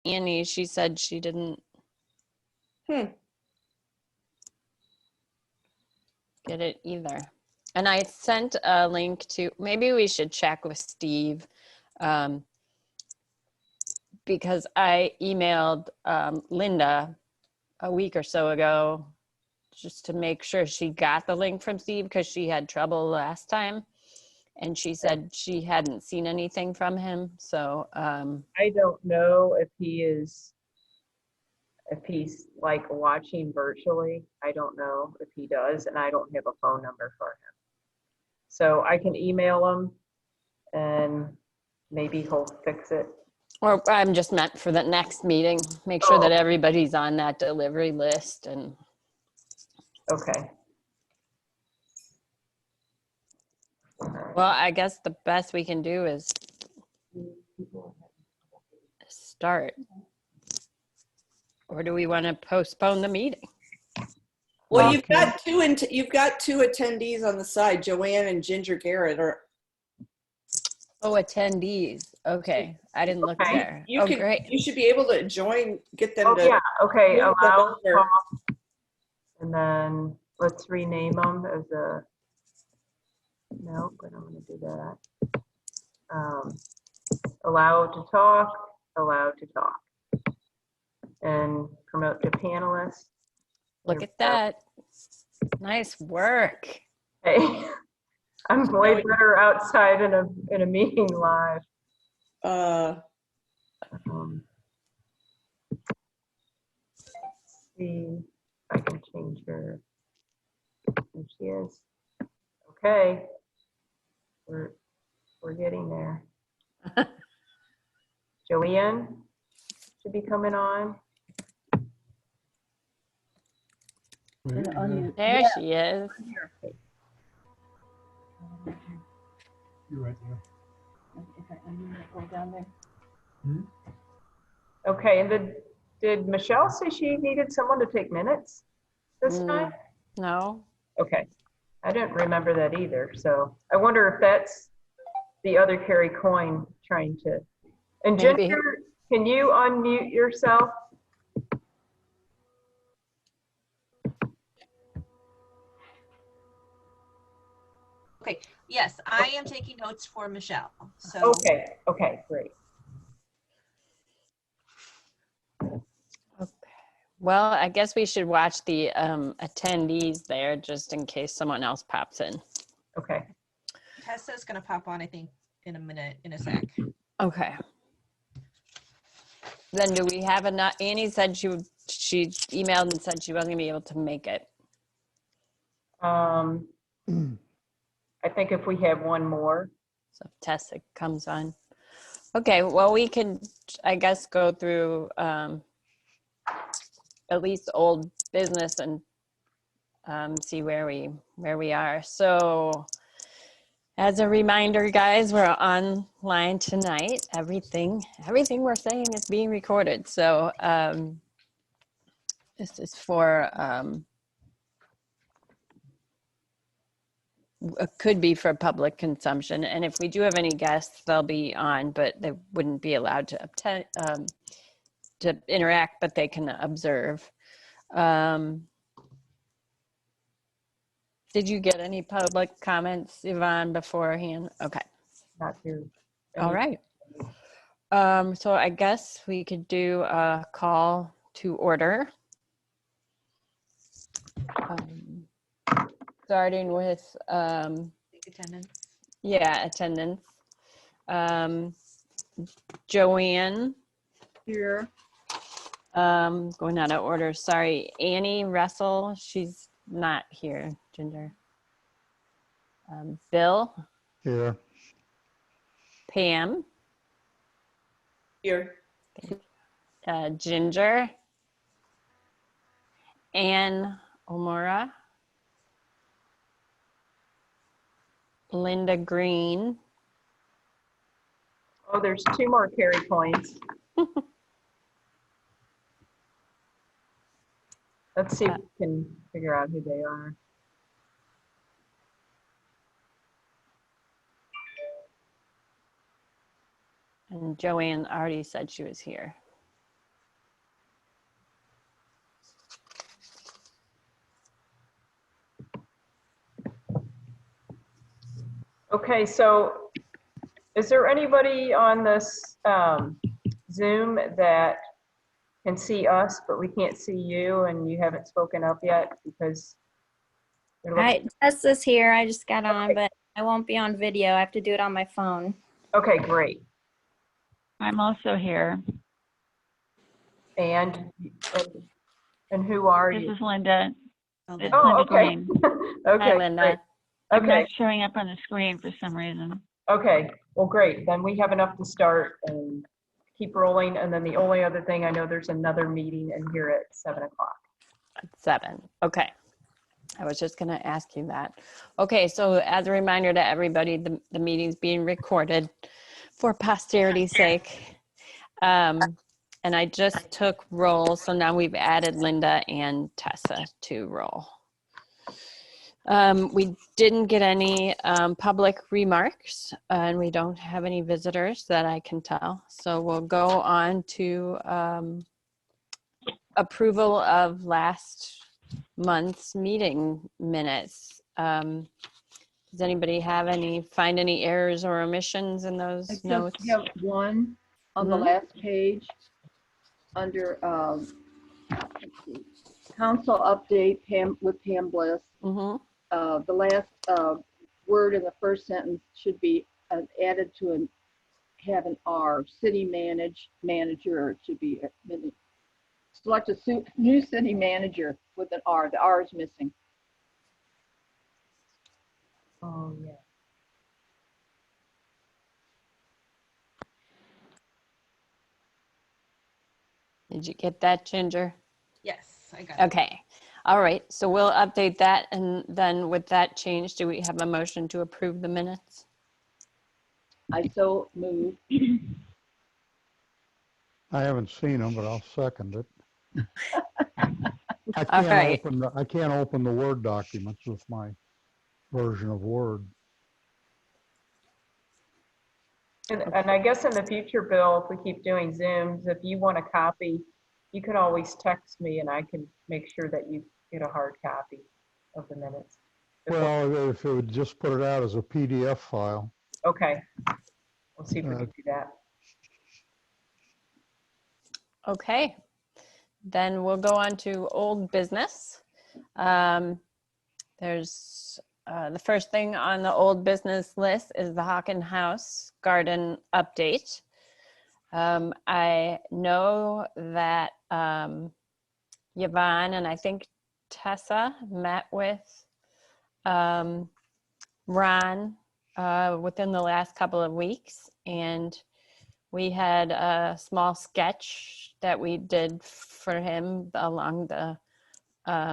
Annie, she said she didn't get it either. And I sent a link to, maybe we should check with Steve, because I emailed Linda a week or so ago just to make sure she got the link from Steve, because she had trouble last time. And she said she hadn't seen anything from him. So I don't know if he's like watching virtually. I don't know if he does, and I don't have a phone number for him. So I can email him and maybe he'll fix it. or I'm just meant for the next meeting, make sure that everybody's on that delivery list. And Okay. well, I guess the best we can do is start. Or do we want to postpone the meeting? Well, you've got two attendees on the side, Joanne and Ginger Garrett. Oh, attendees. Okay, I didn't look there. Great. You should be able to join, get them to. Yeah, okay, allow talk, and then let's rename them as a, no, but I'm gonna do that. Allow to talk, and promote to panelists. Look at that. Nice work. Hey, I'm way better outside in a meeting live. See if I can change her. There she is. Okay, we're getting there. Joanne should be coming on. There she is. You're right there. Okay, and did Michelle say she needed someone to take minutes this time? No. Okay, I didn't remember that either. So I wonder if that's the other Carrie Coyne trying to. And Maybe. Ginger, can you unmute yourself? Okay, yes, I am taking notes for Michelle. So Okay, great. Okay. Well, I guess we should watch the attendees there just in case someone else pops in. Okay. Tessa's gonna pop on, I think, in a sec. Okay. Then do we have enough? Annie said she emailed and said she wasn't gonna be able to make it. I think if we have one more. So if Tessa comes on. Okay, well, we can, I guess, go through at least old business and see where we are. So as a reminder, guys, we're online tonight. Everything we're saying is being recorded. So this is for could be for public consumption, and if we do have any guests, they'll be on, but they wouldn't be allowed to interact, but they can observe. Did you get any public comments, Yvonne, beforehand? Okay. Not here. All right. So I guess we could do a call to order. Starting with Attendance. Yeah, attendance. Joanne. Here. Going out of order. Sorry, Annie Russell. She's not here. Ginger. Bill. Here. Pam. Here. Ginger. Ann Omora. Linda Green. Oh, there's two more Carrie Coynes. Let's see if we can figure out who they are. And Joanne already said she was here. Okay, so is there anybody on this Zoom that can see us, but we can't see you and you haven't spoken up yet because you're looking? Tessa's here. I just got on, Okay. but I won't be on video. I have to do it on my phone. Okay, great. I'm also here. And who are This you? is Linda. It's Oh, Linda okay. Green. Okay, Hi, Linda. great. I'm not Okay, showing up on the screen for some reason. okay. Well, great. Then we have enough to start and keep rolling. And then the only other thing, I know there's another meeting in here at 7 o'clock. 7. Okay. I was just going to ask you that. Okay, so as a reminder to everybody, the meeting's being recorded for posterity's sake. And I just took roll, so now we've added Linda and Tessa to roll. We didn't get any public remarks, and we don't have any visitors that I can tell. So we'll go on to approval of last month's meeting minutes. Does anybody find any errors or omissions in those I just notes? have one on the Mhm. last page under let's see, council update with Pam Bliss. Mm-hmm. The last word in the first sentence should be added to have an R. City manager. It should be select a new city manager with an R. The R is missing. Oh, yeah. Did you get that, Ginger? Yes, I got it. Okay. All right. So we'll update that. And then with that change, do we have a motion to approve the minutes? I so move. I haven't seen them, but I'll second it. All right. I can't open the Word documents with my version of Word. And I guess in the future, Bill, if we keep doing Zooms, if you want a copy, you can always text me and I can make sure that you get a hard copy of the minutes. Well, if it would just put it out as a PDF file. Okay, we'll see if we can do that. Okay. Then we'll go on to old business. There's the first thing on the old business list is the Hawken House garden update. I know that Yvonne and I think Tessa met with Ron within the last couple of weeks, and we had a small sketch that we did for him along the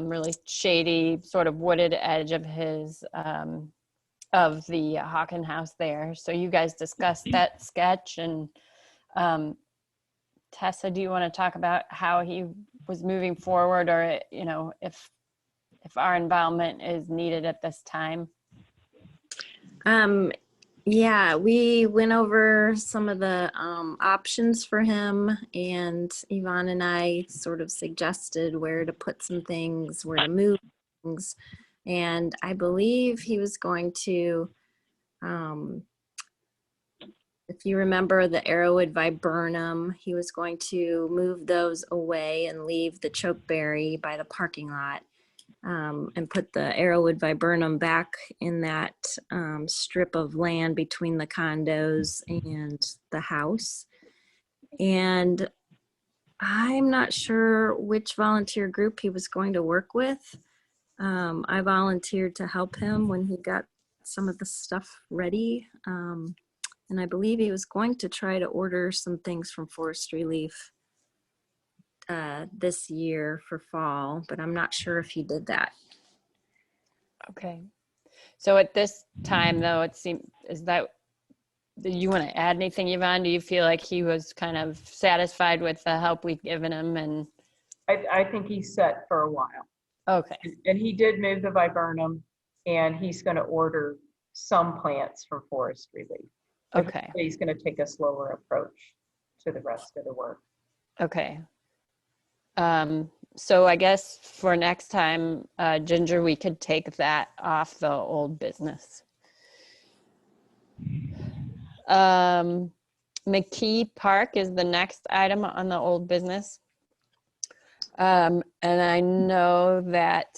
really shady, sort of wooded edge of his of the Hawken House there. So you guys discussed that sketch, and Tessa, do you want to talk about how he was moving forward, or if our involvement is needed at this time? Yeah, we went over some of the options for him, and Yvonne and I sort of suggested where to put some things, where to move things. And I believe he was going to, if you remember the Arrowwood viburnum, he was going to move those away and leave the chokeberry by the parking lot. And put the Arrowwood viburnum back in that strip of land between the condos and the house. And I'm not sure which volunteer group he was going to work with. I volunteered to help him when he got some of the stuff ready. And I believe he was going to try to order some things from Forest Relief this year for fall, but I'm not sure if he did that. Okay. So at this time, though, it seems, do you want to add anything, Yvonne? Do you feel like he was kind of satisfied with the help we've given him? And I think he's set for a while. okay. And he did move the viburnum, and he's going to order some plants from Forest Relief. Okay. He's going to take a slower approach to the rest of the work. Okay. So I guess for next time, Ginger, we could take that off the old business. McKee Park is the next item on the old business. And I know that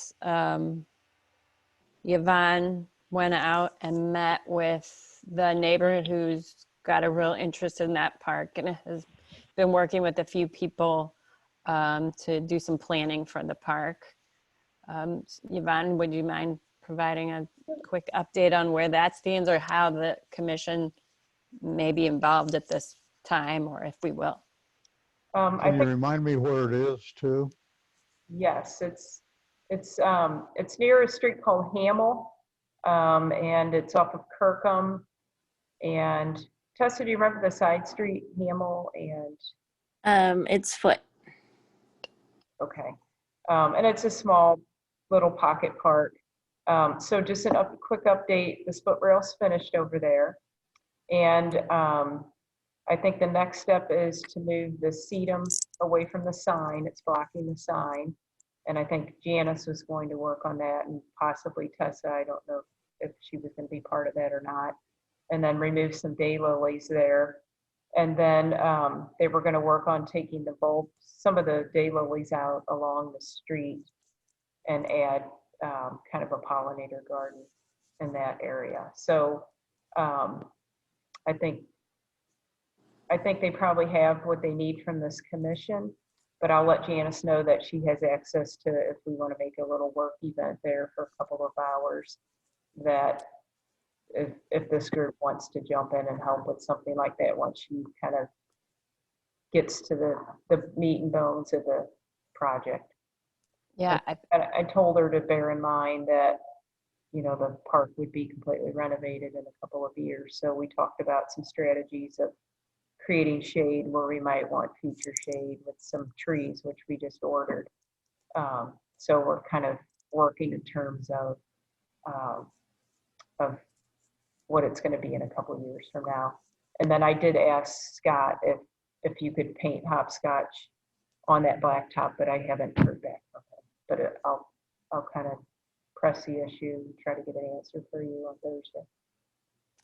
Yvonne went out and met with the neighbor who's got a real interest in that park and has been working with a few people to do some planning for the park. Yvonne, would you mind providing a quick update on where that stands or how the commission may be involved at this time, or if we will? I Can you think, remind me where it is too? yes, it's near a street called Hamel, and it's off of Kirkham. And Tessa, do you remember the side street, Hamel and, It's Foot. okay. And it's a small little pocket park. So just a quick update, the split rail's finished over there. And I think the next step is to move the sedum away from the sign. It's blocking the sign. And I think Janice was going to work on that, and possibly Tessa. I don't know if she was going to be part of that or not. And then remove some daylilies there. And then they were going to work on taking the bulbs, some of the daylilies out along the street and add kind of a pollinator garden in that area. So I think they probably have what they need from this commission, but I'll let Janice know that she has access to, if we want to make a little work event there for a couple of hours, that if this group wants to jump in and help with something like that, once she kind of gets to the meat and bones of the project. Yeah, I told her to bear in mind that, you know, the park would be completely renovated in a couple of years. So we talked about some strategies of creating shade where we might want future shade with some trees, which we just ordered. So we're kind of working in terms of what it's going to be in a couple of years from now. And then I did ask Scott if you could paint hopscotch on that blacktop, but I haven't heard back from him. But I'll kind of press the issue and try to get an answer for you on Thursday.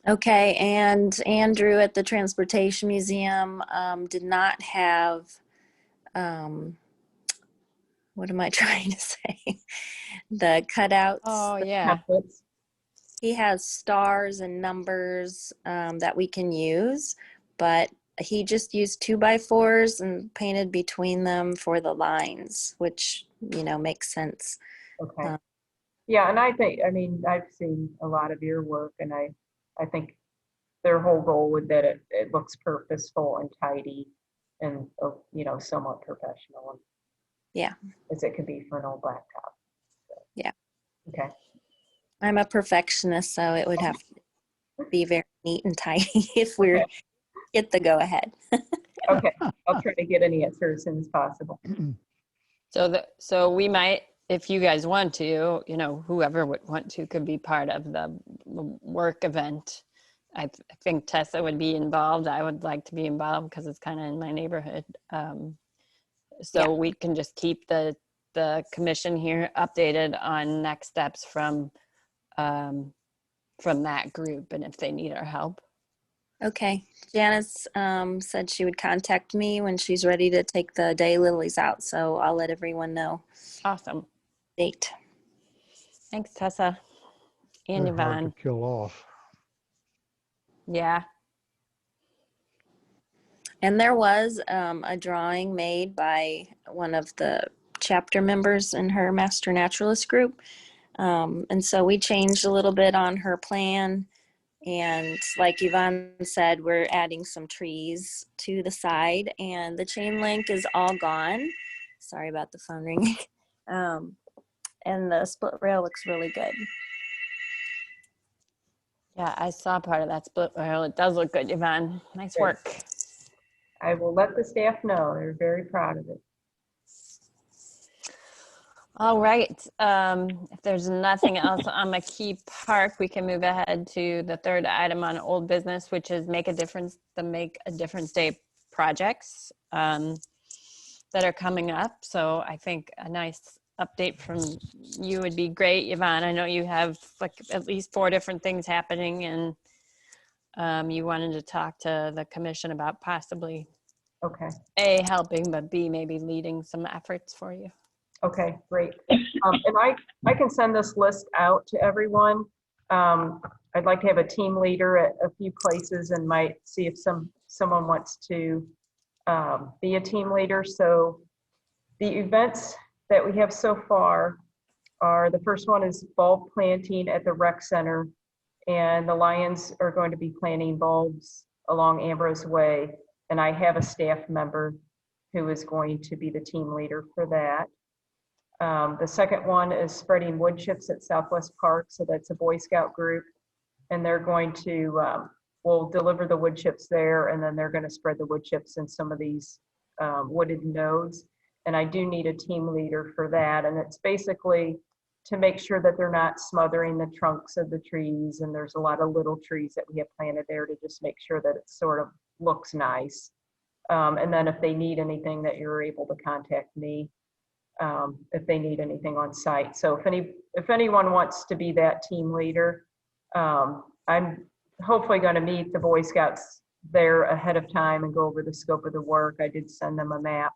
Okay, and Andrew at the Transportation Museum did not have, what am I trying to say? The cutouts. oh yeah. Templates. He has stars and numbers that we can use, but he just used 2x4s and painted between them for the lines, which, you know, makes sense. Okay. Yeah, and I think, I mean, I've seen a lot of your work, and I think their whole goal with that, it looks purposeful and tidy and, you know, somewhat professional. Yeah. As it could be for an old blacktop. So, yeah. Okay. I'm a perfectionist, so it would have to be very neat and tidy if we're get the go ahead. Okay, I'll try to get an answer as soon as possible. So we might, if you guys want to, you know, whoever would want to could be part of the work event. I think Tessa would be involved. I would like to be involved because it's kind of in my neighborhood. So we can just keep the commission here updated on next steps from that group and if they need our help. Okay. Janice said she would contact me when she's ready to take the daylilies out, so I'll let everyone know. Awesome. Date. Thanks, Tessa and They're hard Yvonne. to kill off. Yeah. And there was a drawing made by one of the chapter members in her Master Naturalist group. And so we changed a little bit on her plan. And like Yvonne said, we're adding some trees to the side, and the chain link is all gone. Sorry about the phone ringing. And the split rail looks really good. Yeah, I saw part of that split rail. It does look good, Yvonne. Nice Great. work. I will let the staff know. They're very proud of it. All right. If there's nothing else on McKee Park, we can move ahead to the third item on old business, which is Make a Difference, the Make a Difference Day projects that are coming up. So I think a nice update from you would be great, Yvonne. I know you have like at least 4 different things happening in you wanted to talk to the commission about possibly Okay, A, helping, but B, maybe leading some efforts for you. okay, great. And I can send this list out to everyone. I'd like to have a team leader at a few places and might see if someone wants to be a team leader. So the events that we have so far are, the first one is bulb planting at the rec center. And the Lions are going to be planting bulbs along Ambrose Way. And I have a staff member who is going to be the team leader for that. The second one is spreading wood chips at Southwest Park. So that's a Boy Scout group. And they're going to, we'll deliver the wood chips there, and then they're going to spread the wood chips in some of these wooded nodes. And I do need a team leader for that. And it's basically to make sure that they're not smothering the trunks of the trees. And there's a lot of little trees that we have planted there to just make sure that it sort of looks nice. And then if they need anything, that you're able to contact me if they need anything on site. So if anyone wants to be that team leader, I'm hopefully going to meet the Boy Scouts there ahead of time and go over the scope of the work. I did send them a map,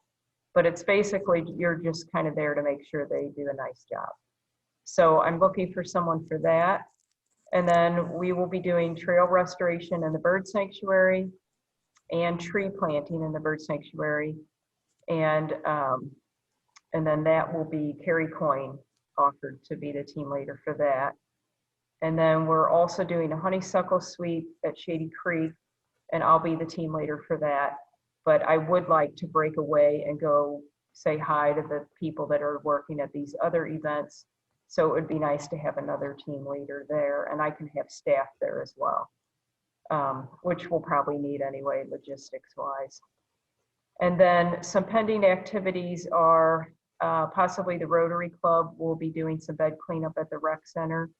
but it's basically you're just kind of there to make sure they do a nice job. So I'm looking for someone for that. And then we will be doing trail restoration in the bird sanctuary and tree planting in the bird sanctuary. And then that will be Carrie Coyne offered to be the team leader for that. And then we're also doing a honeysuckle sweep at Shady Creek, and I'll be the team leader for that. But I would like to break away and go say hi to the people that are working at these other events. So it would be nice to have another team leader there, and I can have staff there as well, which we'll probably need anyway, logistics wise. And then some pending activities are possibly the Rotary Club will be doing some bed cleanup at the rec center.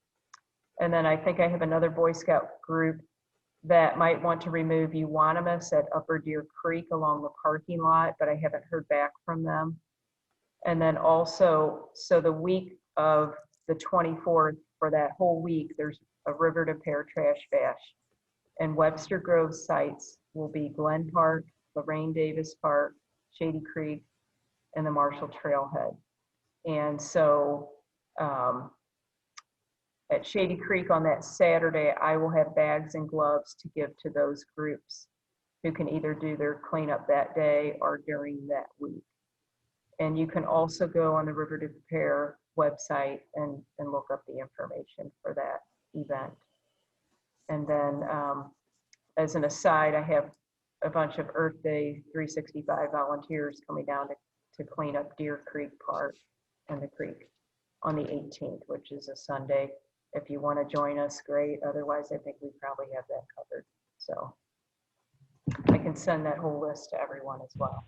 And then I think I have another Boy Scout group that might want to remove euonymus at Upper Deer Creek along the parking lot, but I haven't heard back from them. And then also, so the week of the 24th, for that whole week, there's a River to Pear Trash Bash. And Webster Grove sites will be Glen Park, Lorraine Davis Park, Shady Creek, and the Marshall Trailhead. And so at Shady Creek on that Saturday, I will have bags and gloves to give to those groups who can either do their cleanup that day or during that week. And you can also go on the River to Prepare website and look up the information for that event. And then as an aside, I have a bunch of Earth Day 365 volunteers coming down to clean up Deer Creek Park and the creek on the 18th, which is a Sunday. If you want to join us, great. Otherwise, I think we probably have that covered. So I can send that whole list to everyone as well.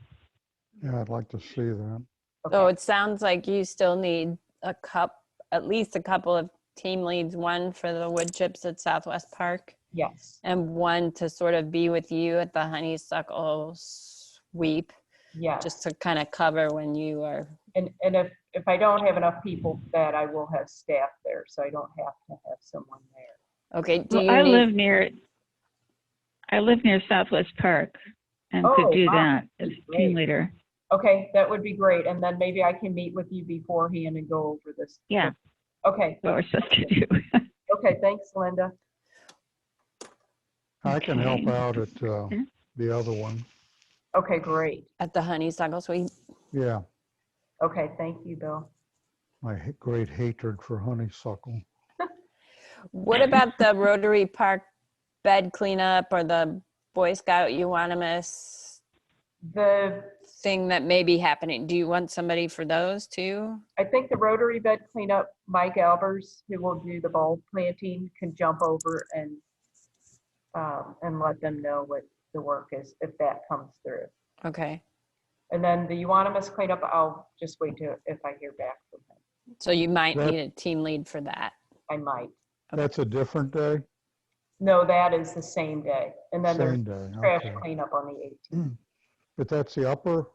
Yeah, I'd like to see that. Okay. So it sounds like you still need at least a couple of team leads, one for the wood chips at Southwest Park Yes. and one to sort of be with you at the honeysuckle sweep, Yes. just to kind of cover when you are. And if I don't have enough people for that, I will have staff there, so I don't have to have someone there. Okay, do Well, you I need, live near Southwest Park and Oh, could do wow. that as Great. team leader. Okay, that would be great. And then maybe I can meet with you beforehand and go over this. Yeah, Okay. what we're supposed to do. Okay, thanks, Linda. I can help Okay. out at the other one. Okay, great. at the honeysuckle sweep? Yeah, Okay, thank you, Bill. my great hatred for honeysuckle. What about the Rotary Park bed cleanup or the Boy Scout euonymus The thing that may be happening? Do you want somebody for those too? I think the Rotary bed cleanup, Mike Albers, who will do the bulb planting, can jump over and let them know what the work is if that comes through. Okay, And then the euonymus cleanup, I'll just wait to if I hear back from him. so you might That- need a team lead for that. I might. That's a different day? No, that is the same day. And then Same there's day, trash okay. cleanup on the 18th. But that's the upper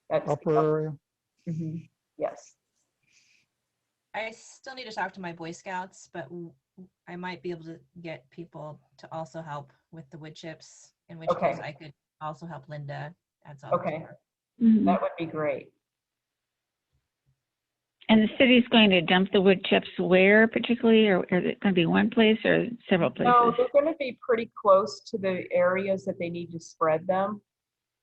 That's the area? Mhm. Yes. I still need to talk to my Boy Scouts, but I might be able to get people to also help with the wood chips, in which Okay. case I could also help Linda add something. Okay, Mhm. that would be great. And the city's going to dump the wood chips where particularly, or is it going to be one place or several places? No, they're going to be pretty close to the areas that they need to spread them.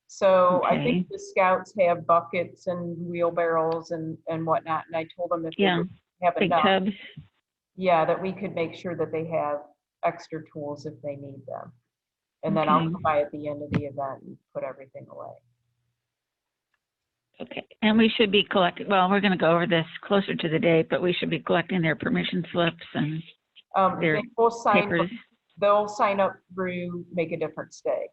So I Okay. think the scouts have buckets and wheelbarrows and whatnot, and I told them if they Yeah, didn't have big enough, tubs. yeah, that we could make sure that they have extra tools if they need them. And then I'll Okay. come by at the end of the event and put everything away. Okay, and we should be collecting, well, we're going to go over this closer to the date, but we should be collecting their permission slips and their They will sign, papers. they'll sign up through Make a Difference Day,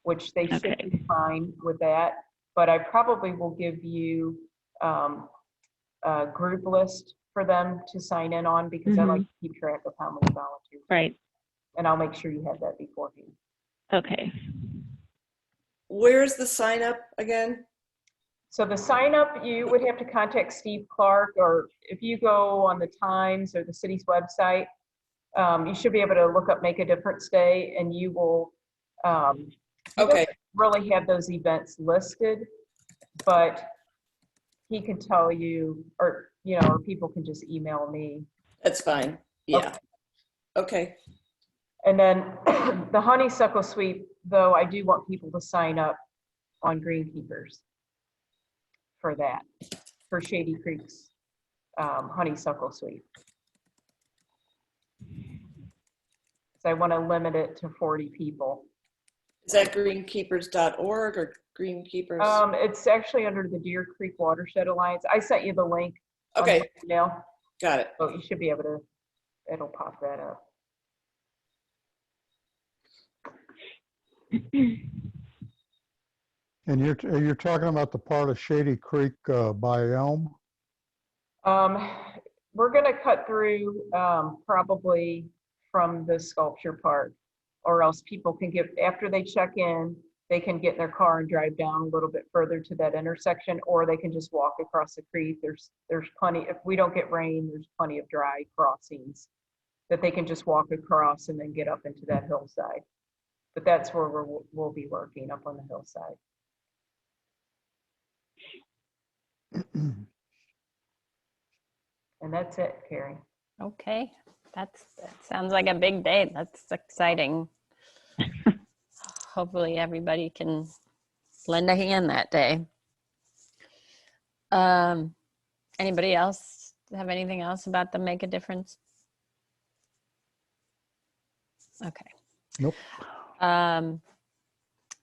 which they should Okay. be fine with that. But I probably will give you a group list for them to sign in on because I like to keep track of how many volunteers. Right, And I'll make sure you have that beforehand. okay. Where's the sign up again? So the sign up, you would have to contact Steve Clark, or if you go on the Times or the city's website, you should be able to look up Make a Difference Day, and you will he Okay. doesn't really have those events listed, but he can tell you, or or people can just email me. That's fine. Yeah. Okay. And then the honeysuckle sweep, though, I do want people to sign up on Greenkeepers for that, for Shady Creek's honeysuckle sweep. So I want to limit it to 40 people. Is that greenkeepers.org or greenkeepers? It's actually under the Deer Creek Watershed Alliance. I sent you the link on Okay, the email, got it. so you should be able to, it'll pop that up. And you're talking about the part of Shady Creek by Elm? We're gonna cut through probably from the sculpture park, or else people can get, after they check in, they can get in their car and drive down a little bit further to that intersection, or they can just walk across the creek. There's plenty, if we don't get rain, there's plenty of dry crossings that they can just walk across and then get up into that hillside. But that's where we'll be working, up on the hillside. And that's it, Carrie. Okay, that sounds like a big day. That's exciting. Hopefully everybody can lend a hand that day. Anybody else have anything else about the Make a Difference? Okay. Nope.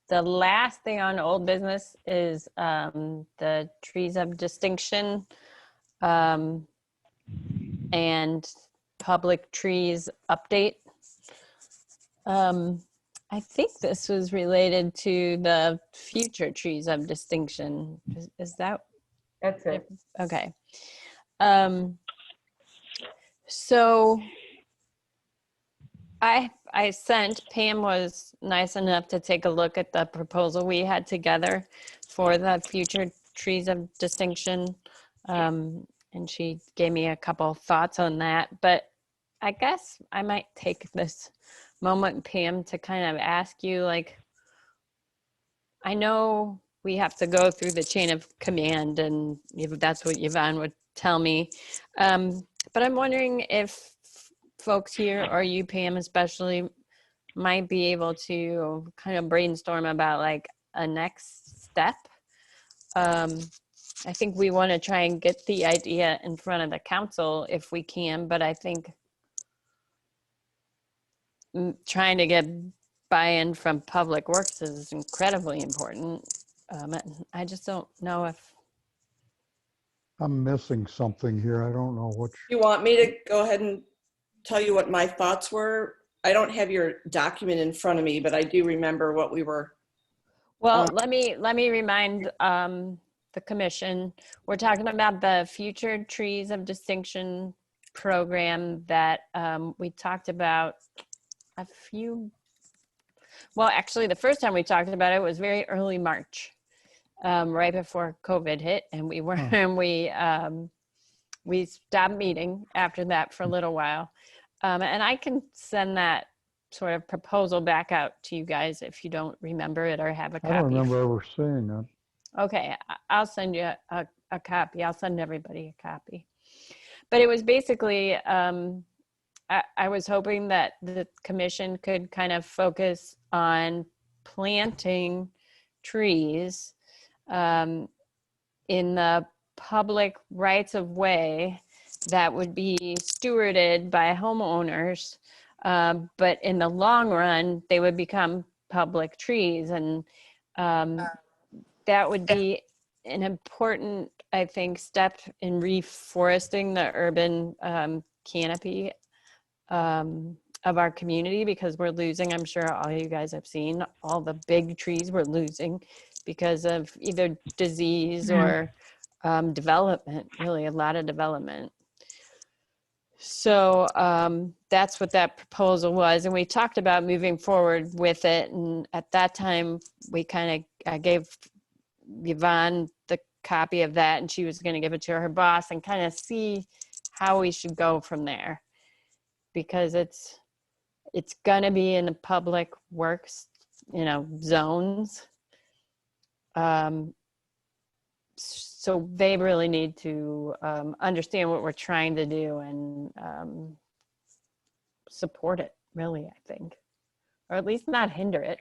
The last thing on old business is the Trees of Distinction and public trees update. I think this was related to the future Trees of Distinction. Is that? That's it. Okay. So I sent, Pam was nice enough to take a look at the proposal we had together for the future Trees of Distinction. And she gave me a couple thoughts on that, but I guess I might take this moment, Pam, to kind of ask you, like, I know we have to go through the chain of command, and that's what Yvonne would tell me. But I'm wondering if folks here, or you, Pam, especially, might be able to kind of brainstorm about like a next step. I think we want to try and get the idea in front of the council if we can, but I think trying to get buy-in from Public Works is incredibly important. I just don't know if. I'm missing something here. I don't know which. You want me to go ahead and tell you what my thoughts were? I don't have your document in front of me, but I do remember what we were. Well, let me remind the commission, we're talking about the Future Trees of Distinction program that we talked about well, actually the first time we talked about it was very early March, right before COVID hit, and we were, we stopped meeting after that for a little while. And I can send that sort of proposal back out to you guys if you don't remember it or have a I don't copy. remember ever seeing it. Okay, I'll send you a copy. I'll send everybody a copy. But it was basically, I was hoping that the commission could kind of focus on planting trees in the public rights of way that would be stewarded by homeowners. But in the long run, they would become public trees. And that would be an important, I think, step in reforesting the urban canopy of our community, because we're losing, I'm sure all you guys have seen, all the big trees we're losing because of either disease or development, really a lot of development. So that's what that proposal was. And we talked about moving forward with it. And at that time, we kind of gave Yvonne the copy of that, and she was going to give it to her boss and kind of see how we should go from there, because it's going to be in the public works, zones. So they really need to understand what we're trying to do and support it, really, I think, or at least not hinder it.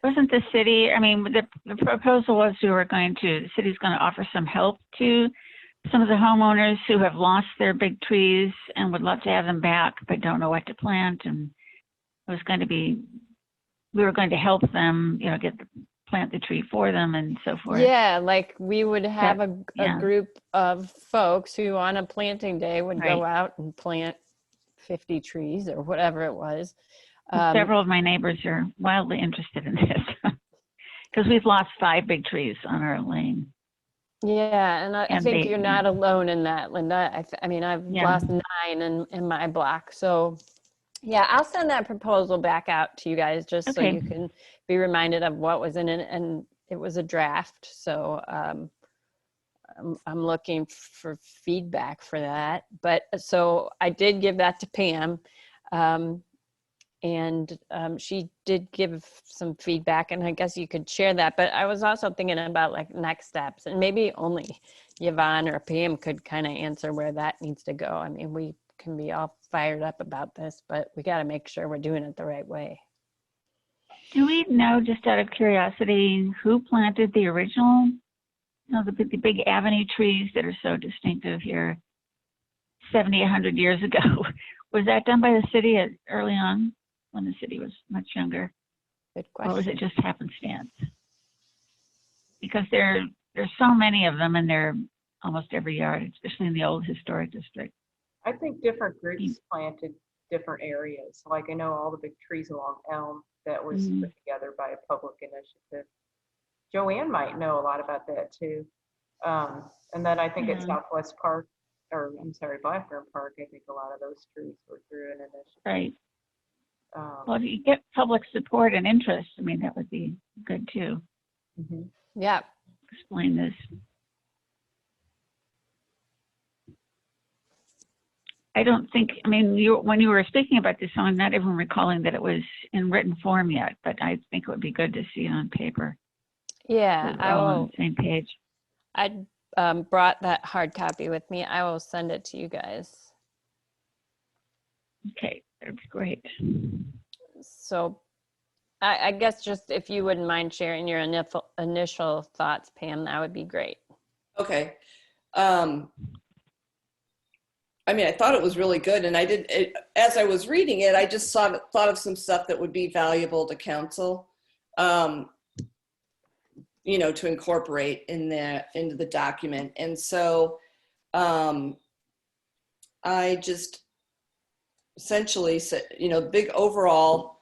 Wasn't the city, I mean, the proposal was the city's going to offer some help to some of the homeowners who have lost their big trees and would love to have them back, but don't know what to plant. And it was going to be, we were going to help them, plant the tree for them and so forth. Yeah, like we would have a group of folks who on a planting day would go out and plant 50 trees or whatever it was. Several of my neighbors are wildly interested in this because we've lost 5 big trees on our lane. Yeah, and I think you're not alone in that, Linda. I mean, I've lost 9 in my block. So yeah, I'll send that proposal back out to you guys just so you can be reminded of what was in it. And it was a draft. So I'm looking for feedback for that. But so I did give that to Pam. And she did give some feedback, and I guess you could share that. But I was also thinking about like next steps, and maybe only Yvonne or Pam could kind of answer where that needs to go. I mean, we can be all fired up about this, but we got to make sure we're doing it the right way. Do we know, just out of curiosity, who planted the original, the big avenue trees that are so distinctive here 70, 100 years ago? Was that done by the city early on, when the city was much younger? Good question. Or was it just happenstance? Because there's so many of them, and they're almost every yard, especially in the old historic district. I think different groups planted different areas. Like I know all the big trees along Elm, that was put together by a public initiative. Joanne might know a lot about that too. And then I think at Southwest Park, or I'm sorry, Blackburn Park, I think a lot of those trees were through an initiative. Right. Well, if you get public support and interest, I mean, that would be good too. Yeah. Explain this. I don't think, I mean, when you were speaking about this, I'm not even recalling that it was in written form yet, but I think it would be good to see it on paper. Yeah, I will. On the same page. I brought that hard copy with me. I will send it to you guys. Okay, that'd be great. So I guess just if you wouldn't mind sharing your initial thoughts, Pam, that would be great. Okay. I mean, I thought it was really good, and as I was reading it, I just thought of some stuff that would be valuable to council, to incorporate into the document. And so I just essentially said, the big overall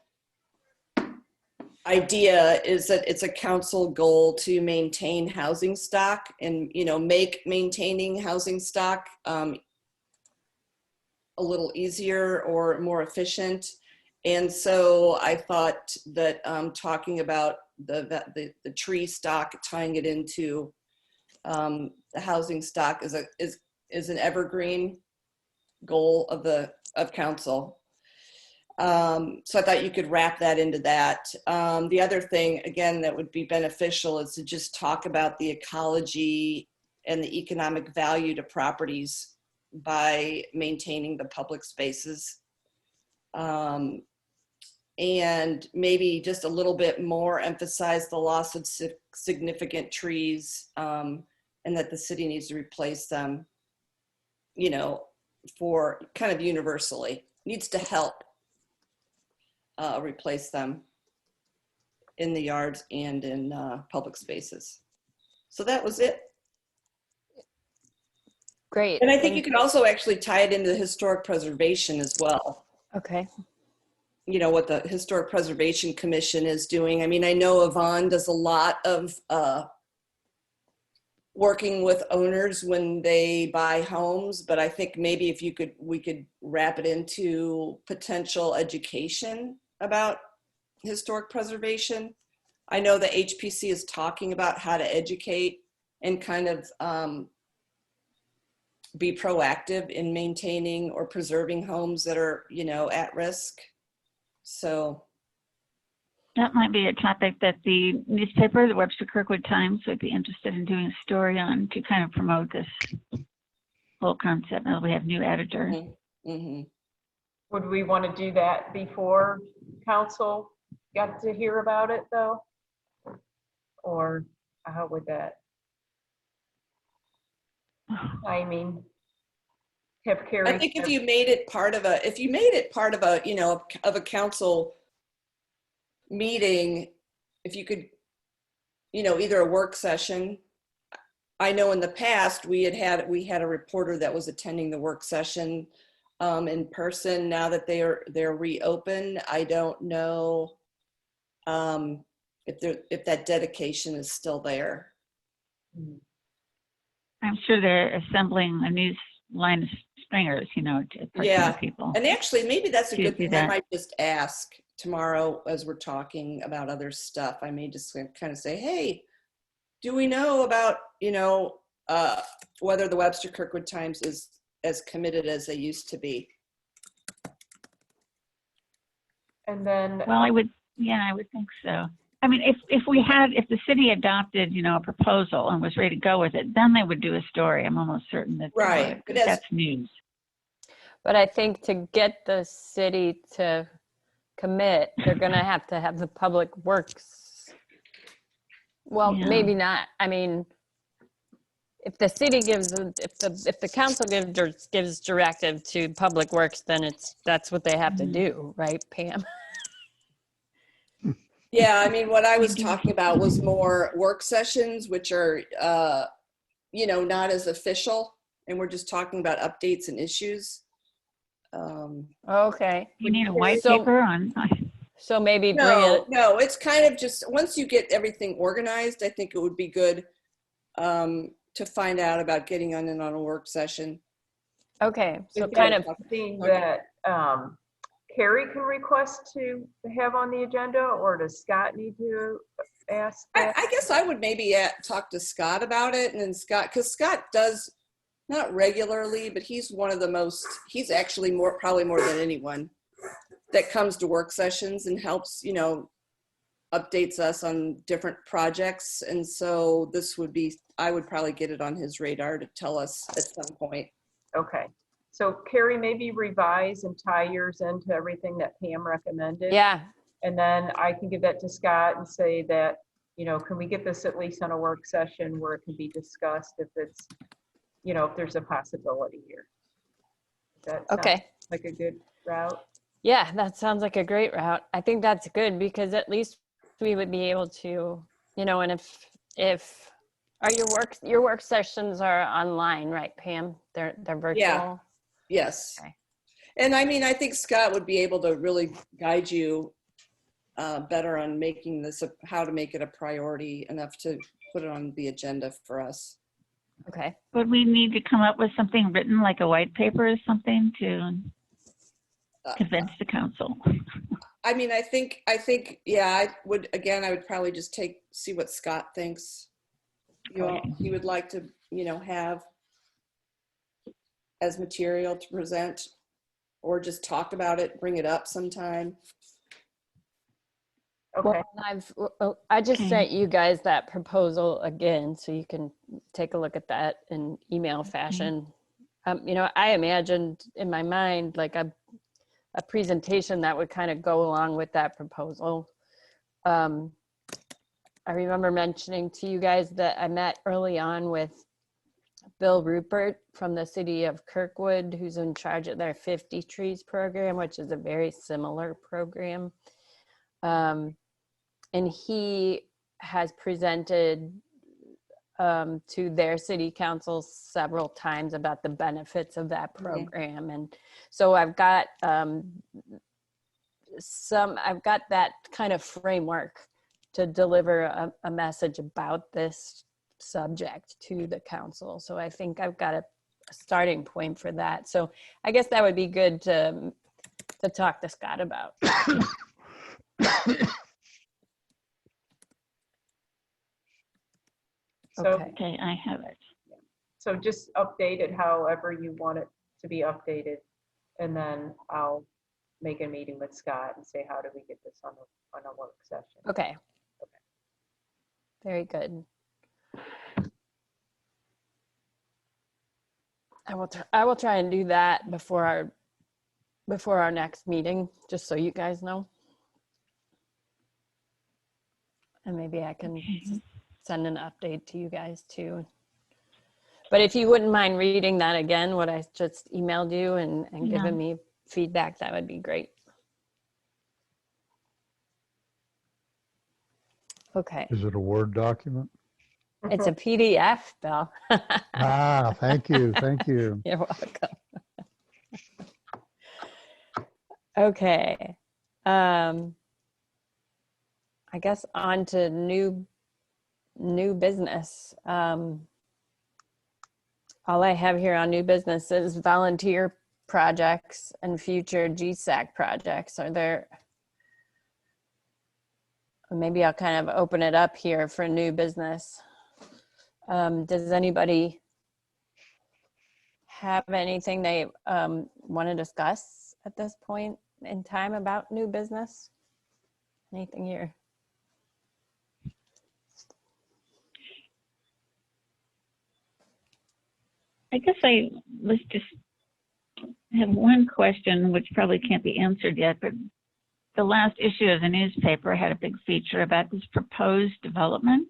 idea is that it's a council goal to maintain housing stock and, make maintaining housing stock a little easier or more efficient. And so I thought that talking about the tree stock, tying it into the housing stock is an evergreen goal of council. So I thought you could wrap that into that. The other thing, again, that would be beneficial is to just talk about the ecology and the economic value to properties by maintaining the public spaces. And maybe just a little bit more emphasize the loss of significant trees, and that the city needs to replace them, you know, for kind of universally, needs to help replace them in the yards and in public spaces. So that was it. Great. And I think you could also actually tie it into the historic preservation as well. Okay. You know, what the Historic Preservation Commission is doing. I mean, I know Yvonne does a lot of working with owners when they buy homes, but I think maybe if we could wrap it into potential education about historic preservation. I know the HPC is talking about how to educate and kind of be proactive in maintaining or preserving homes that are, you know, at risk. So That might be a topic that the newspaper, the Webster Kirkwood Times, would be interested in doing a story on to kind of promote this whole concept. Now we have new editor. mm-hmm. Would we want to do that before council got to hear about it though? Or how would that? I mean, have Carrie. I think if you made it part of a, you know, of a council meeting, if you could, you know, either a work session. I know in the past we had a reporter that was attending the work session in person. Now that they're reopened, I don't know if that dedication is still there. I'm sure they're assembling a news line of stringers, you know, to people. And actually, maybe that's a good thing. that. I might just ask tomorrow as we're talking about other stuff. I may just kind of say, hey, do we know about, you know, whether the Webster Kirkwood Times is as committed as they used to be? And then. Well, I would think so. I mean, if the city adopted, you know, a proposal and was ready to go with it, then they would do a story. I'm almost certain that they Right. would, 'cause that's news. But I think to get the city to commit, they're going to have the public works. Well, Yeah. maybe not. I mean, if the city gives, if the council gives directive to public works, then that's what they have to do, right, Pam? Yeah, I mean, what I was talking about was more work sessions, which are, you know, not as official, and we're just talking about updates and issues. Okay. You need a white So- paper on. So maybe bring it. No, it's kind of just, once you get everything organized, I think it would be good to find out about getting on a work session. Okay. So Is kind that of. something that Carrie can request to have on the agenda, or does Scott need to ask that? I guess I would maybe talk to Scott about it, and then because Scott does, not regularly, but he's one of the most, he's actually probably more than anyone that comes to work sessions and helps, you know, updates us on different projects. And so I would probably get it on his radar to tell us at some point. Okay. So Carrie, maybe revise and tie yours into everything that Pam recommended. Yeah. And then I can give that to Scott and say that, you know, can we get this at least on a work session where it can be discussed if it's, you know, if there's a possibility here. That sounds Okay. like a good route. Yeah, that sounds like a great route. I think that's good because at least we would be able to, you know, and if your work sessions are online, right, Pam? They're virtual. Yeah. Yes. Okay. And I mean, I think Scott would be able to really guide you better on making this, how to make it a priority enough to put it on the agenda for us. Okay. Would we need to come up with something written, like a white paper or something, to convince the council? I mean, I think, yeah, I would probably just see what Scott thinks. You know, he would like to, you know, have. as material to present, or just talk about it, bring it up sometime. Okay, I just Okay. sent you guys that proposal again, so you can take a look at that in email fashion. You know, I imagined in my mind like a presentation that would kind of go along with that proposal. I remember mentioning to you guys that I met early on with Bill Rupert from the city of Kirkwood, who's in charge of their 50 Trees program, which is a very similar program. And he has presented to their city council several times about the benefits of that program. And so I've got I've got that kind of framework to deliver a message about this subject to the council. So I think I've got a starting point for that. So I guess that would be good to talk to Scott about. so, Okay, I have it. so just update it however you want it to be updated. And then I'll make a meeting with Scott and say, how do we get this on a work session? Okay. Very good. I will try and do that before our next meeting, just so you guys know. And maybe I can send an update to you guys too. But if you wouldn't mind reading that again, what I just emailed you and giving me feedback, that would be great. Okay. Is it a Word document? It's a PDF, Bill. Ah, thank you. Thank you. You're welcome. Okay. I guess on to new business. All I have here on new business is volunteer projects and future GSAC projects. Are there, maybe I'll kind of open it up here for new business. Does anybody have anything they want to discuss at this point in time about new business? Anything here? I guess I was just have one question, which probably can't be answered yet, but the last issue of the newspaper had a big feature about this proposed development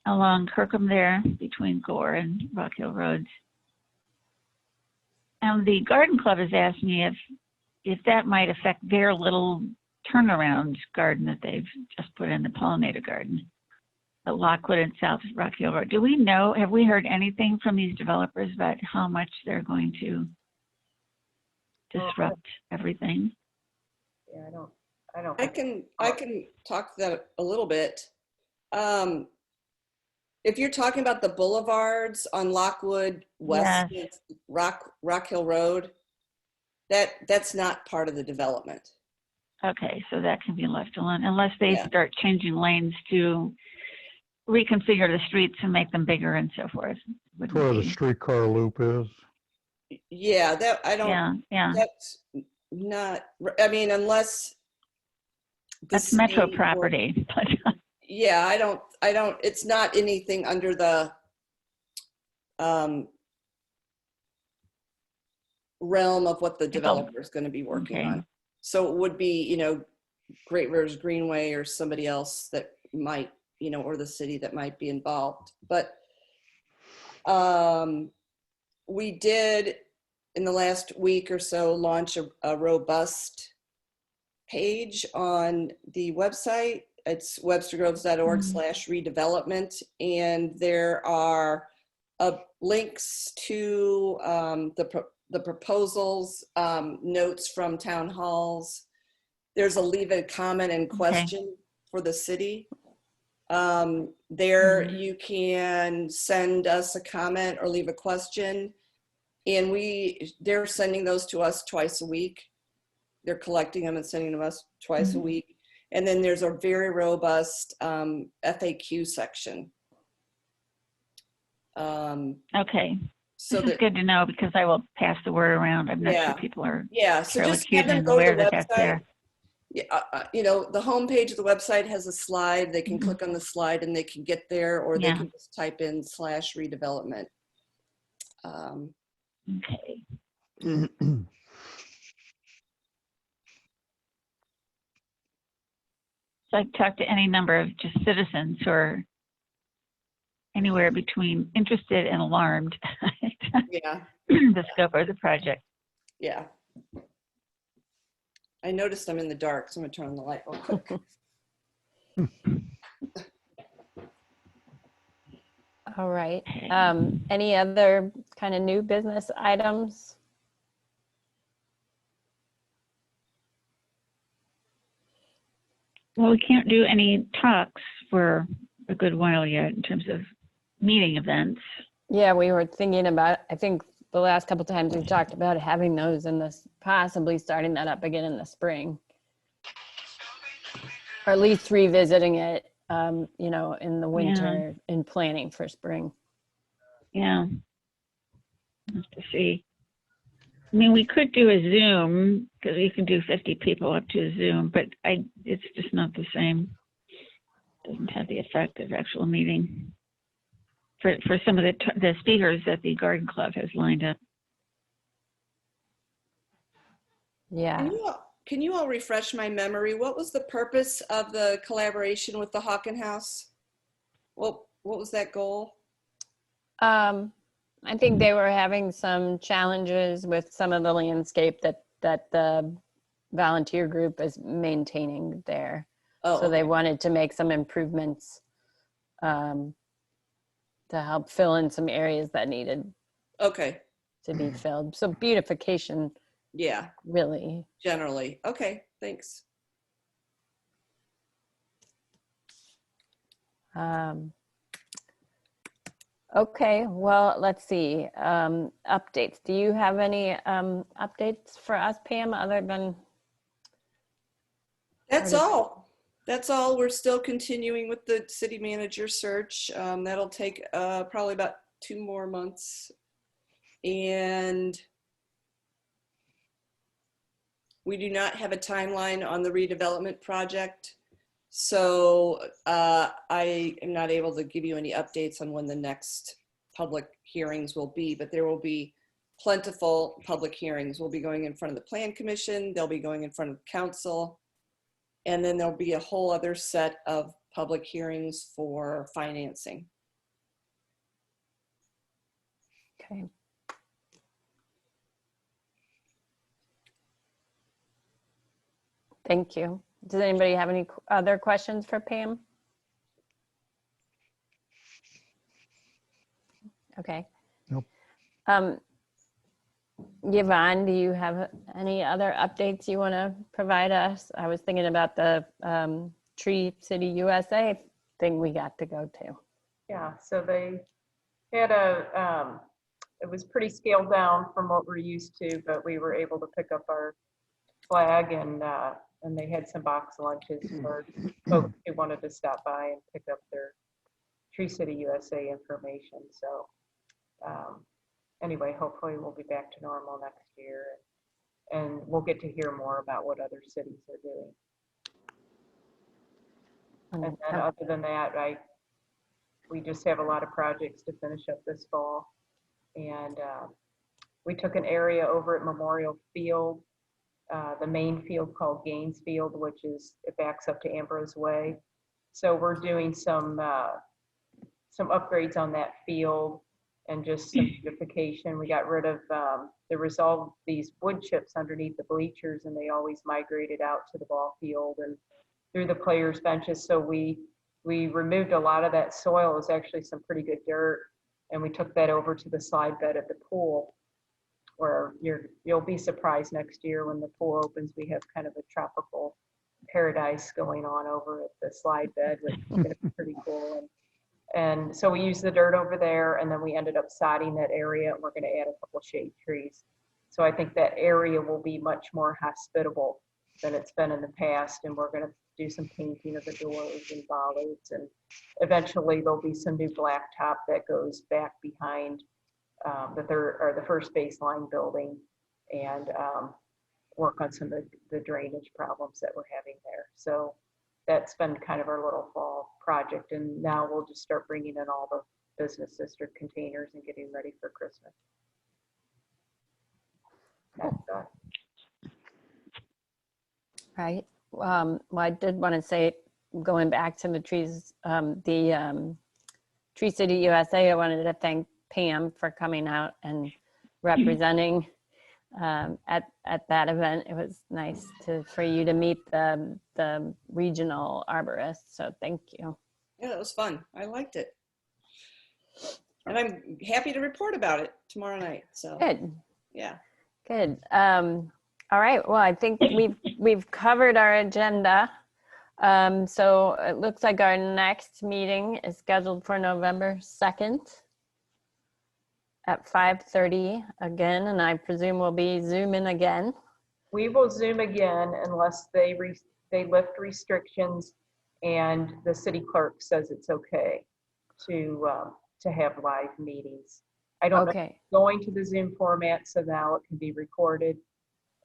along Kirkham there between Gore and Rock Hill Roads. And the garden club has asked me if that might affect their little turnaround garden that they've just put in, the pollinator garden at Lockwood and South Rock Hill Road. Do we know, have we heard anything from these developers about how much they're going to disrupt everything? Yeah, I don't. I can talk to that a little bit. If you're talking about the boulevards on Lockwood West, Yes. Rock Hill Road, that's not part of the development. Okay, so that can be left alone unless they Yeah. start changing lanes to reconfigure the streets and make them bigger and so forth. That's where the streetcar loop is. Yeah, that I don't. Yeah. That's not. I mean, unless That's metro state or- property. Yeah, I don't. It's not anything under the realm of what the developer is going to be working Okay. on. So it would be, Great Rivers Greenway or somebody else that might, or the city that might be involved. But we did, in the last week or so, launch a robust page on the website. It's webstergroves.org/redevelopment. And there are links to the proposals, notes from town halls. There's a leave a comment and question for the city. There you can send us a comment or leave a question, and they're sending those to us twice a week. They're collecting them and sending them to us twice a week. And then there's a very robust FAQ section. Okay. So This is that, good to know because I will pass the word around. I'm not Yeah. sure people are yeah, so fairly just acute have them and go to aware the that that's website. there. Yeah, you know, the homepage of the website has a slide. They can Mhm. click on the slide and they can get there, or they Yeah. can just type in /redevelopment. Okay. So I talked to any number of just citizens who are anywhere between interested and alarmed Yeah, the scope of the project. yeah. I noticed I'm in the dark, so I'm gonna turn on the light real quick. All right. Okay. Any other kind of new business items? Well, we can't do any talks for a good while yet in terms of meeting events. Yeah, we were thinking about, I think the last couple times we talked about having those in this, possibly starting that up again in the spring. Or at least revisiting it, you know, in the winter and planning for spring. Yeah. Have to see. I mean, we could do a Zoom because we can do 50 people up to a Zoom, but it's just not the same. Doesn't have the effect of actual meeting for some of the speakers that the Garden Club has lined up. Yeah. Can you all refresh my memory? What was the purpose of the collaboration with the Hawken House? What was that goal? I think they were having some challenges with some of the landscape that the volunteer group is maintaining there. Oh, So they okay. wanted to make some improvements to help fill in some areas that needed Okay. to be filled. So beautification, Yeah, really. generally. Okay, thanks. Okay, well, let's see. Updates. Do you have any updates for us, Pam, other than? That's all. That's all. We're still continuing with the city manager search. That'll take probably about 2 more months. And we do not have a timeline on the redevelopment project. So I am not able to give you any updates on when the next public hearings will be, but there will be plentiful public hearings. We'll be going in front of the Plan Commission. They'll be going in front of council. And then there'll be a whole other set of public hearings for financing. Okay. Thank you. Does anybody have any other questions for Pam? Okay. Nope. Yvonne, do you have any other updates you want to provide us? I was thinking about the Tree City USA thing we got to go to. Yeah, so they had it was pretty scaled down from what we're used to, but we were able to pick up our flag and they had some box lunches for folks who wanted to stop by and pick up their Tree City USA information. So anyway, hopefully we'll be back to normal next year and we'll get to hear more about what other cities are doing. And then other than that, we just have a lot of projects to finish up this fall. And we took an area over at Memorial Field, the main field called Gaines Field, which is, it backs up to Ambrose Way. So we're doing some upgrades on that field and just some beautification. We got rid of, there was all these wood chips underneath the bleachers and they always migrated out to the ball field and through the players' benches. So we removed a lot of that soil. It was actually some pretty good dirt. And we took that over to the slide bed at the pool where you'll be surprised next year when the pool opens. We have kind of a tropical paradise going on over at the slide bed, which is going to be pretty cool. And so we used the dirt over there and then we ended up sodding that area and we're going to add a couple shade trees. So I think that area will be much more hospitable than it's been in the past. And we're going to do some painting of the doors and bollards. And eventually there'll be some new blacktop that goes back behind the first baseline building and work on some of the drainage problems that we're having there. So that's been kind of our little fall project. And now we'll just start bringing in all the business district containers and getting ready for Christmas. That's done. Right. Well, I did want to say, going back to the trees, the Tree City USA, I wanted to thank Pam for coming out and representing at that event. It was nice for you to meet the regional arborist. So thank you. Yeah, that was fun. I liked it. And I'm happy to report about it tomorrow night. So Good. yeah. Good. All right. Well, I think we've covered our agenda. So it looks like our next meeting is scheduled for November 2nd at 5:30 again, and I presume we'll be Zooming again. We will Zoom again unless they lift restrictions and the city clerk says it's okay to have live meetings. I don't know if Okay. it's going to the Zoom format, so now it can be recorded,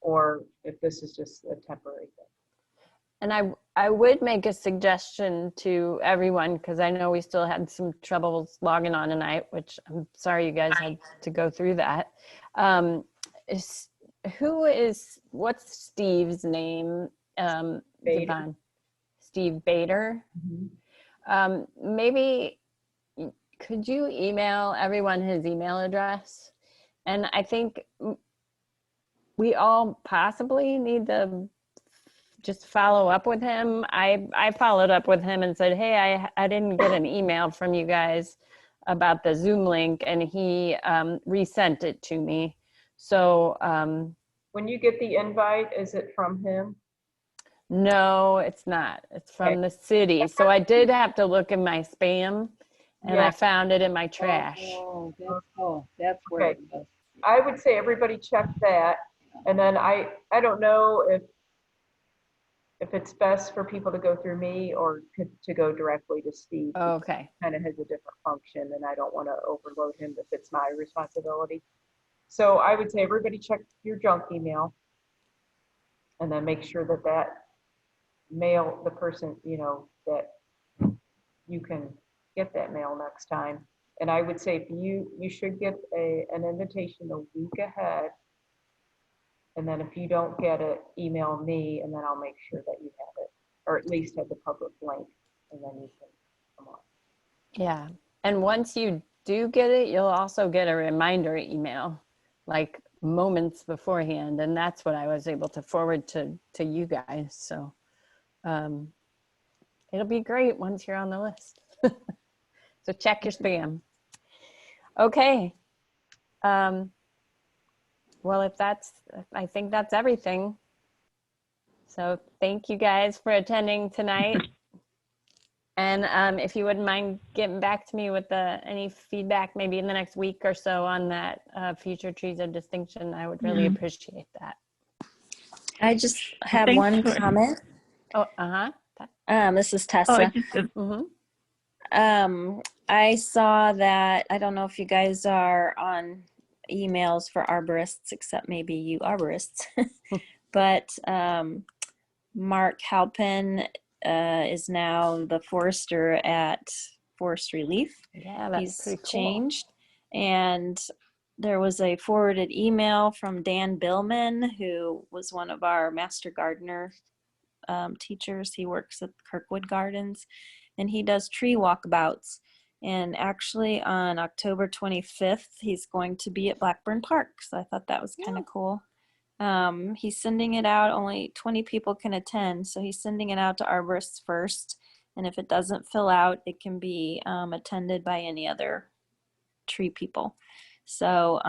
or if this is just a temporary thing. And I would make a suggestion to everyone, because I know we still had some troubles logging on tonight, which I'm sorry you guys had to go through that. What's Steve's name? Bader. Devon? Steve Bader. Maybe could you email everyone his email address? And I think we all possibly need to just follow up with him. I followed up with him and said, hey, I didn't get an email from you guys about the Zoom link, and he resent it to me. So when you get the invite, is it from him? no, it's not. It's from Okay. the city. So I did have to look in my spam, and Yeah. I found it in my trash. That's where Okay. it was. I would say everybody check that. And then I don't know if it's best for people to go through me or to go directly to Steve. Okay. Kind of has a different function and I don't want to overload him if it's my responsibility. So I would say everybody check your junk email and then make sure that mail, the person, that you can get that mail next time. And I would say if you should get an invitation a week ahead. And then if you don't get it, email me and then I'll make sure that you have it, or at least have the public link, and then you can come on. Yeah. And once you do get it, you'll also get a reminder email like moments beforehand. And that's what I was able to forward to you guys. So it'll be great once you're on the list. So check your spam. Okay. Well, I think that's everything. So thank you guys for attending tonight. And if you wouldn't mind getting back to me with any feedback, maybe in the next week or so on that future trees of distinction, I would really appreciate that. I just have Thanks one for- comment. Oh, This is Oh, Tessa. it's just I saw that, I don't know if you guys are on emails for arborists, except maybe you arborists, but Mark Halpin is now the forester at Forest Relief. Yeah, that's He's pretty cool. changed. And there was a forwarded email from Dan Billman, who was one of our master gardener teachers. He works at Kirkwood Gardens, and he does tree walkabouts. And actually on October 25th, he's going to be at Blackburn Park. So I thought that was kind of cool. He's sending it out, only 20 people can attend. So he's sending it out to arborists first. And if it doesn't fill out, it can be attended by any other tree people. So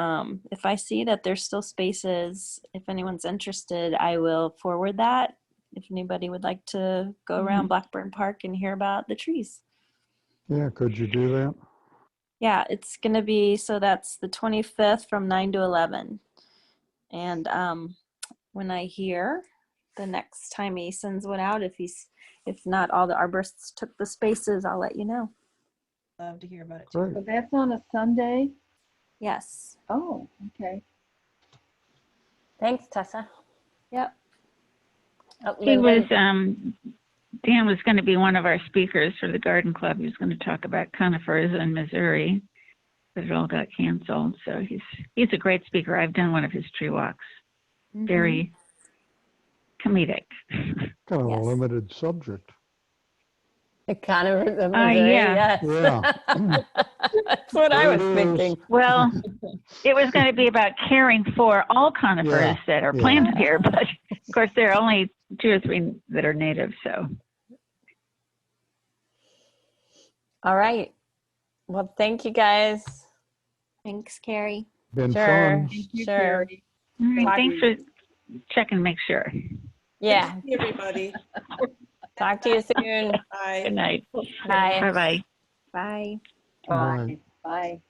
if I see that there's still spaces, if anyone's interested, I will forward that. If anybody would like to go around Blackburn Park and hear about the trees. Yeah, could you do that? Yeah, it's going to be, so that's the 25th from 9 to 11. And when I hear the next time he sends one out, if not all the arborists took the spaces, I'll let you know. Love to hear about it too. Great. So that's on a Sunday? Yes. Oh, okay. Thanks, Tessa. Yep. Oh, He Linda, was, Dan was going to be one of our speakers for the garden club. He was going to talk about conifers in Missouri, but it all got canceled. So he's a great speaker. I've done one of his tree walks. Very comedic. Kind of a Yes. limited subject. the conifers of Missouri. Yeah. Yes. Yeah. That's what I There was it is. thinking. Well, it was going to be about caring for all conifers that are yeah. planted here, but of course there are only 2 or 3 that are native. So All right. Well, thank you guys. Thanks, Carrie. Been Sure. fun. Thank you, Sure. Carrie. all right, Talk- thanks for checking to make sure. Yeah. Good to see everybody. Talk to you soon. Bye. Good night. Bye. Bye-bye. Bye. Bye. Bye.